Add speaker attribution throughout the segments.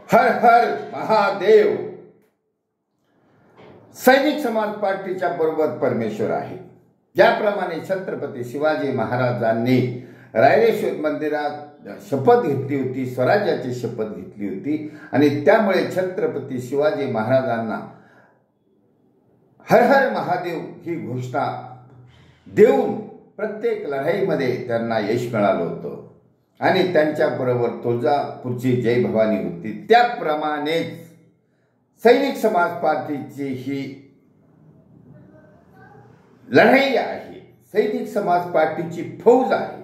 Speaker 1: हर हर महादेव. सैनिक समाज पार्टीच्या बरोबर परमेश्वर आहे. ज्याप्रमाणे छत्रपती शिवाजी महाराजांनी रायरेश्वर मंदिरात शपथ घेतली होती, स्वराज्याची शपथ घेतली होती आणि त्यामुळे छत्रपती शिवाजी महाराजांना हर हर महादेव ही घोषणा देऊन प्रत्येक लढाईमध्ये त्यांना यश मिळालं होतं आणि त्यांच्याबरोबर तुळजापूरची जय भवानी होती. त्याप्रमाणेच सैनिक समाज पार्टीची ही लढाई आहे. सैनिक समाज पार्टीची फौज आहे.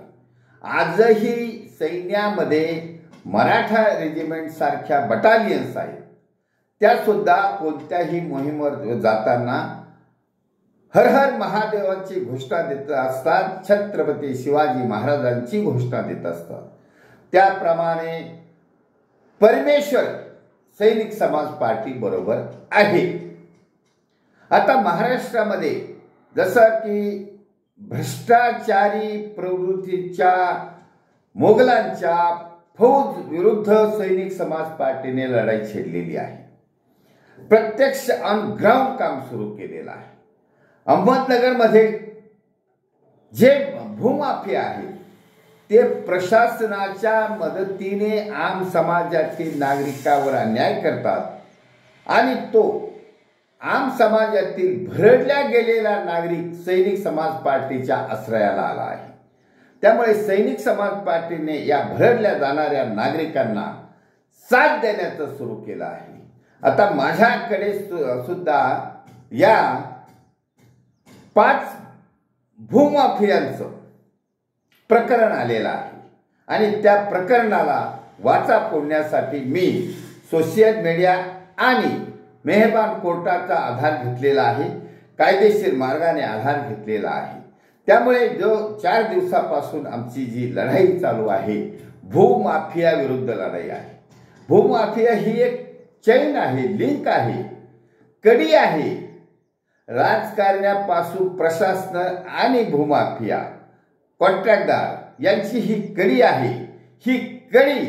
Speaker 1: आजही सैन्यामध्ये मराठा रेजिमेंट सारख्या बटालियन्स आहेत. त्या सुद्धा कोणत्याही मोहिमेवर जाताना हर हर महादेवांची घोषणा देत असतात, छत्रपती शिवाजी महाराजांची घोषणा देत असतात. त्याप्रमाणे परमेश्वर सैनिक समाज पार्टी बरोबर आहे. आता महाराष्ट्रामध्ये जसं की भ्रष्टाचारी प्रवृत्तीच्या मोगलांच्या फौज विरुद्ध सैनिक समाज पार्टीने लढाई छेडलेली आहे. प्रत्यक्ष ऑन ग्राउंड काम सुरू केलेलं आहे. अहमदनगरमध्ये जे भूमाफिया आहे ते प्रशासनाच्या मदतीने आम समाजातील नागरिकांवर अन्याय करतात आणि तो आम समाजातील भरडल्या गेलेला नागरिक सैनिक समाज पार्टीच्या आश्रयाला आला आहे. त्यामुळे सैनिक समाज पार्टीने या भरडल्या जाणाऱ्या नागरिकांना साथ देण्याचं सुरू केलं आहे. आता माझ्याकडे सुद्धा या 5 भूमाफियांचं प्रकरण आलेलं आहे आणि त्या प्रकरणाला वाचा फोडण्यासाठी मी सोशल मीडिया आणि मेहरबान कोर्टाचा आधार घेतलेला आहे. कायदेशीर मार्गाने आधार घेतलेला आहे. त्यामुळे जो 4 दिवसापासून आमची जी लढाई चालू आहे, भूमाफिया विरुद्ध लढाई आहे. भूमाफिया ही एक चैन आहे, लिंक आहे, कडी आहे. राजकारण्यापासून प्रशासन आणि भूमाफिया कॉन्ट्रॅक्टदार यांची ही कडी आहे. ही कडी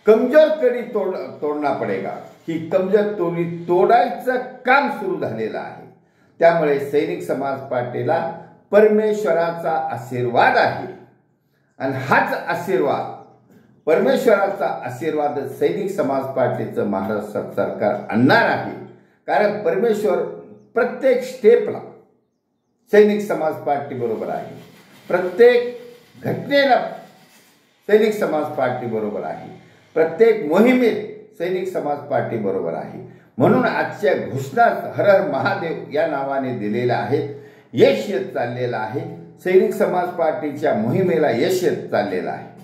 Speaker 1: कमजोर कडी तोडना पडेगा. ही कमजोर कडी तोडायचं काम सुरू झालेलं आहे. त्यामुळे सैनिक समाज पार्टीला परमेश्वराचा आशीर्वाद आहे आणि हाच आशीर्वाद, परमेश्वराचा आशीर्वाद सैनिक समाज पार्टीचं महाराष्ट्र सरकार आणणार आहे. कारण परमेश्वर प्रत्येक स्टेपला सैनिक समाज पार्टी बरोबर आहे. प्रत्येक घटनेला सैनिक समाज पार्टी बरोबर आहे. प्रत्येक मोहिमेत सैनिक समाज पार्टी बरोबर आहे. म्हणून आजच्या घोषणा हर हर महादेव या नावाने दिलेल्या आहेत. यश येत चाललेलं आहे. सैनिक समाज पार्टीच्या मोहिमेला यश येत चाललेलं आहे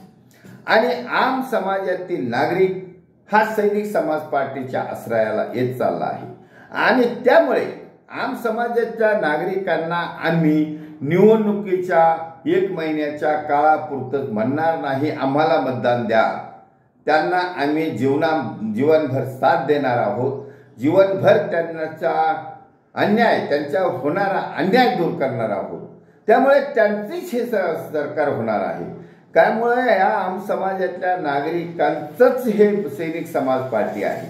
Speaker 1: आणि आम समाजातील नागरिक हा सैनिक समाज पार्टीच्या आश्रयाला येत चालला आहे. आणि त्यामुळे आम समाजाच्या नागरिकांना आम्ही निवडणुकीच्या 1 महिन्याच्या काळापुरतच म्हणणार नाही आम्हाला मतदान द्या. त्यांना आम्ही जीवनभर साथ देणार आहोत. जीवनभर त्यांचा त्यांच्यावर होणारा अन्याय दूर करणार आहोत. त्यामुळे त्यांचीच हे सरकार होणार आहे. त्यामुळे या आम समाजातल्या नागरिकांचंच हे सैनिक समाज पार्टी आहे.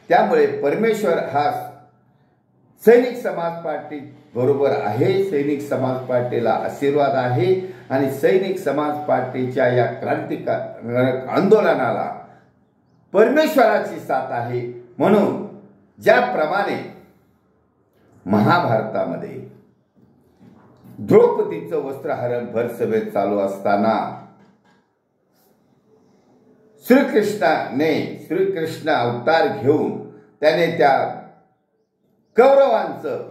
Speaker 1: त्यामुळे परमेश्वर हा सैनिक समाज पार्टी बरोबर आहे. सैनिक समाज पार्टीला आशीर्वाद आहे आणि सैनिक समाज पार्टीच्या या क्रांतिकारक आंदोलनाला परमेश्वराची साथ आहे. म्हणून ज्याप्रमाणे महाभारतामध्ये द्रौपदीचं वस्त्रहरण भर सभेत चालू असताना श्रीकृष्ण अवतार घेऊन त्याने त्या कौरवांचं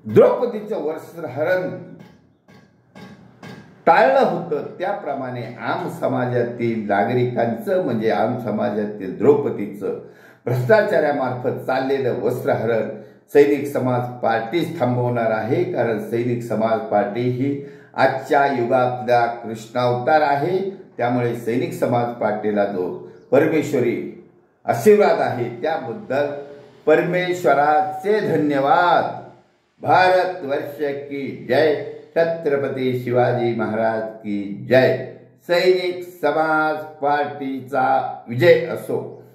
Speaker 1: द्रौपदीचं वस्त्रहरण टाळलं होतं. त्याप्रमाणे आम समाजातील नागरिकांचं म्हणजे आम समाजातील द्रौपदीचं भ्रष्टाचारामार्फत चाललेलं वस्त्रहरण सैनिक समाज पार्टीच थांबवणार आहे. कारण सैनिक समाज पार्टी ही आजच्या युगातला कृष्णावतार आहे. त्यामुळे सैनिक समाज पार्टीला जो परमेश्वरी आशीर्वाद आहे त्याबद्दल परमेश्वराचे धन्यवाद. भारत वर्ष की जय. छत्रपती शिवाजी महाराज की जय. सैनिक समाज पार्टीचा विजय असो.